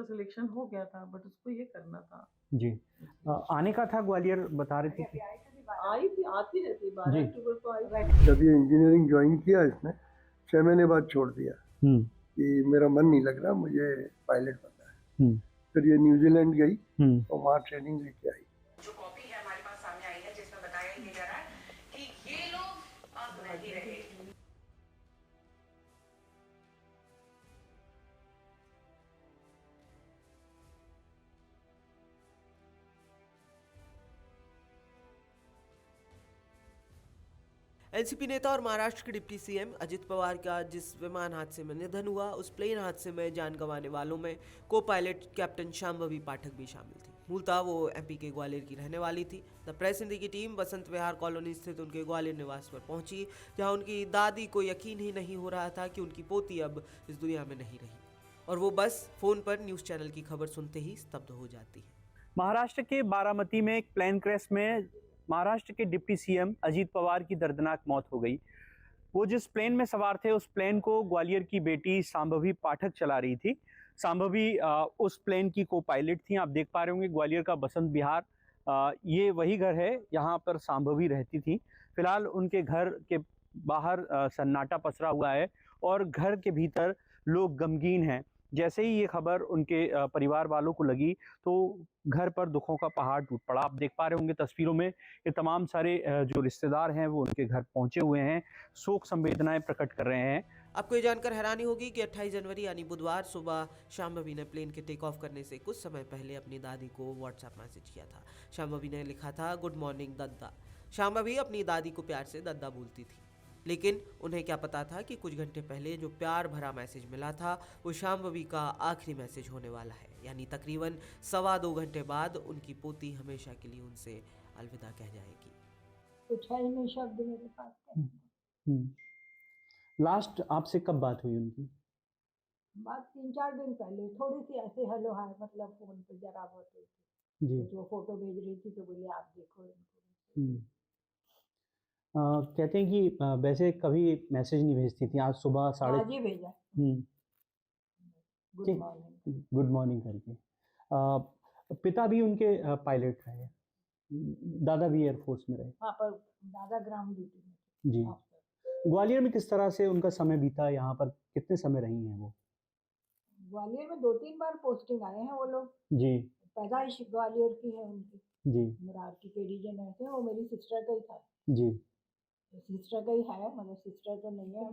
उसका सिलेक्शन हो गया था, बट उसको ये करना था। जी। आने का था ग्वालियर, बता रहे थे कि आई थी, आती रहती, 12 जी। अक्टूबर को आई। जब ये इंजीनियरिंग ज्वाइन किया इसने 6 महीने बाद छोड़ दिया हम्म कि मेरा मन नहीं लग रहा, मुझे पायलट बनना है। हम्म फिर ये न्यूजीलैंड गई हम्म और वहाँ ट्रेनिंग लेके आई। जो कॉपी है हमारे पास सामने आई है जिसमें बताया ये जा रहा है कि ये लोग अब नहीं रहे। एनसीपी नेता और महाराष्ट्र के डिप्टी सीएम अजित पवार का जिस विमान हादसे में निधन हुआ, उस प्लेन हादसे में जान गंवाने वालों में को पायलट कैप्टन शांभवी पाठक भी शामिल थी। मूलतः वो एमपी के ग्वालियर की रहने वाली थी। द प्रेस हिंदी की टीम बसंत विहार कॉलोनी स्थित उनके ग्वालियर निवास पर पहुंची, जहां उनकी दादी को यकीन ही नहीं हो रहा था कि उनकी पोती अब इस दुनिया में नहीं रही, और वो बस फोन पर न्यूज चैनल की खबर सुनते ही स्तब्ध हो जाती है। महाराष्ट्र के बारामती में एक प्लेन क्रैश में महाराष्ट्र के डिप्टी सीएम अजीत पवार की दर्दनाक मौत हो गई। वो जिस प्लेन में सवार थे, उस प्लेन को ग्वालियर की बेटी शांभवी पाठक चला रही थी। शांभवी उस प्लेन की को पायलट थी। आप देख पा रहे होंगे ग्वालियर का बसंत विहार, ये वही घर है, यहाँ पर शांभवी रहती थी। फिलहाल उनके घर के बाहर सन्नाटा पसरा हुआ है और घर के भीतर लोग गमगीन हैं। जैसे ही ये खबर उनके परिवार वालों को लगी तो घर पर दुखों का पहाड़ टूट पड़ा। आप देख पा रहे होंगे तस्वीरों में ये तमाम सारे जो रिश्तेदार हैं वो उनके घर पहुंचे हुए हैं, शोक संवेदनाएं प्रकट कर रहे हैं। आपको ये जानकर हैरानी होगी कि 28 जनवरी यानी बुधवार सुबह शांभवी ने प्लेन के टेक ऑफ करने से कुछ समय पहले अपनी दादी को व्हाट्सएप मैसेज किया था। शांभवी ने लिखा था, गुड मॉर्निंग दद्दा। शांभवी अपनी दादी को प्यार से दद्दा बोलती थी, लेकिन उन्हें क्या पता था कि कुछ घंटे पहले जो प्यार भरा मैसेज मिला था वो शांभवी का आखिरी मैसेज होने वाला है, यानी तकरीबन 2.25 घंटे बाद उनकी पोती हमेशा के लिए उनसे अलविदा कह जाएगी। कुछ है ही नहीं शब्द मेरे पास। लास्ट आपसे कब बात हुई उनकी? बात 3-4 दिन पहले, थोड़ी सी ऐसे हेलो हाय, मतलब फोन पे जरा बहुत हुई थी। जी। कुछ वो फोटो भेज रही थी तो बोले आप देखो इनको। हम्म। कहते हैं कि वैसे कभी मैसेज नहीं भेजती थी, आज सुबह आज ही भेजा, गुड ठीक, मॉर्निंग। गुड मॉर्निंग करके। पिता भी उनके पायलट रहे, दादा भी एयरफोर्स में रहे। हाँ, पर दादा ग्राउंड ड्यूटी में जी। ग्वालियर में किस तरह से उनका समय बीता, यहाँ पर कितने समय रही हैं वो? ग्वालियर में 2-3 बार पोस्टिंग आए हैं वो लोग। जी पैदाइश ग्वालियर की है उनकी। जी मुरार की रीजन है, वो मेरी सिस्टर का ही था। जी सिस्टर का ही है, मतलब सिस्टर तो नहीं है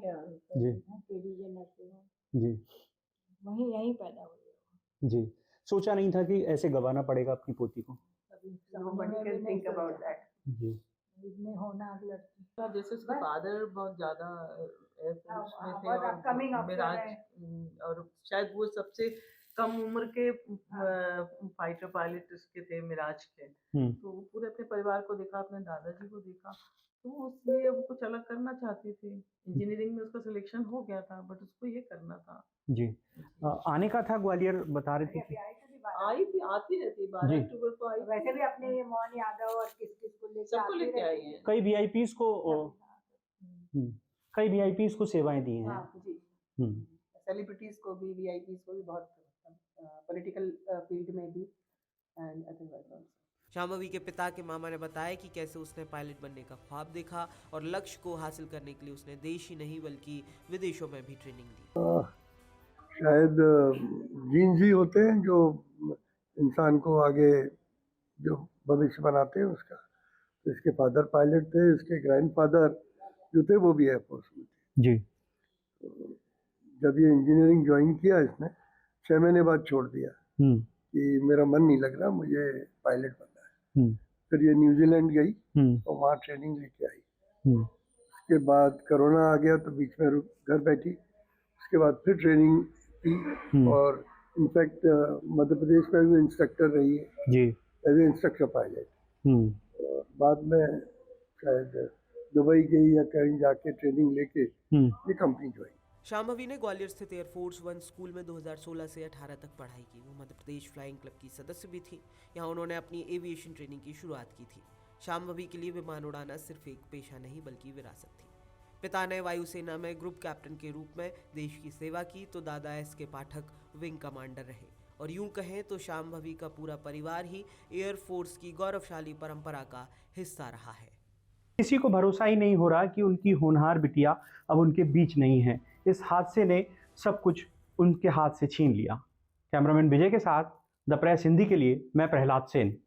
जी के रीजन नर्सिंग, जी वहीं यहीं पैदा हुई। जी। सोचा नहीं था कि ऐसे गंवाना पड़ेगा अपनी पोती को? Nobody can think about that. जी। इसमें होना लड़की जैसे उसके फादर बहुत ज्यादा एयरफोर्स में थे बहुत और upcoming officer मिराज, है। और शायद वो सबसे कम उम्र के फाइटर पायलट उसके थे, मिराज के। तो वो पूरे अपने परिवार को देखा, अपने दादाजी को देखा, तो उसलिए वो कुछ अलग करना चाहती थी। इंजीनियरिंग में उसका सिलेक्शन हो गया था, बट उसको ये करना था। जी। आने का था ग्वालियर, बता रहे थे कि आई थी, आती रहती, 12 अक्टूबर को आई। वैसे भी अपने मोहन यादव और किस को सबको लेके आई है। कई वीआईपीज को कई वीआईपीज को सेवाएं दी हैं। जी, सेलिब्रिटीज को भी, वीआईपीज को भी, बहुत पॉलिटिकल फील्ड में भी एंड अदरवाइज आल्सो। शांभवी के पिता के मामा ने बताया कि कैसे उसने पायलट बनने का ख्वाब देखा और लक्ष्य को हासिल करने के लिए उसने देश ही नहीं बल्कि विदेशों में भी ट्रेनिंग ली। शायद जीन्स ही होते हैं जो इंसान को आगे जो भविष्य बनाते हैं उसका। तो इसके फादर पायलट थे, इसके ग्रैंडफादर जो थे वो भी एयरफोर्स में थे। जी। जब ये इंजीनियरिंग ज्वाइन किया इसने 6 महीने बाद छोड़ दिया कि मेरा मन नहीं लग रहा, मुझे पायलट बनना है। फिर ये न्यूजीलैंड गई और वहाँ ट्रेनिंग लेके आई। उसके बाद कोरोना आ गया तो बीच में घर बैठी। उसके बाद फिर ट्रेनिंग की और इनफैक्ट मध्य प्रदेश में भी इंस्ट्रक्टर रही है जी, एज ए इंस्ट्रक्टर पायलट। बाद में शायद दुबई गई या कहीं जाके ट्रेनिंग लेके ये कंपनी ज्वाइन। शांभवी ने ग्वालियर स्थित एयरफोर्स 1 स्कूल में 2016 से 18 तक पढ़ाई की। वो मध्य प्रदेश फ्लाइंग क्लब की सदस्य भी थी। यहाँ उन्होंने अपनी एविएशन ट्रेनिंग की शुरुआत की थी। शांभवी के लिए विमान उड़ाना सिर्फ एक पेशा नहीं बल्कि विरासत थी। पिता ने वायुसेना में ग्रुप कैप्टन के रूप में देश की सेवा की तो दादा एस के पाठक विंग कमांडर रहे और यूं कहें तो शांभवी का पूरा परिवार ही एयरफोर्स की गौरवशाली परंपरा का हिस्सा रहा है। किसी को भरोसा ही नहीं हो रहा कि उनकी होनहार बिटिया अब उनके बीच नहीं है। इस हादसे ने सब कुछ उनके हाथ से छीन लिया। कैमरामैन विजय के साथ द प्रेस हिंदी के लिए मैं प्रहलाद सेन।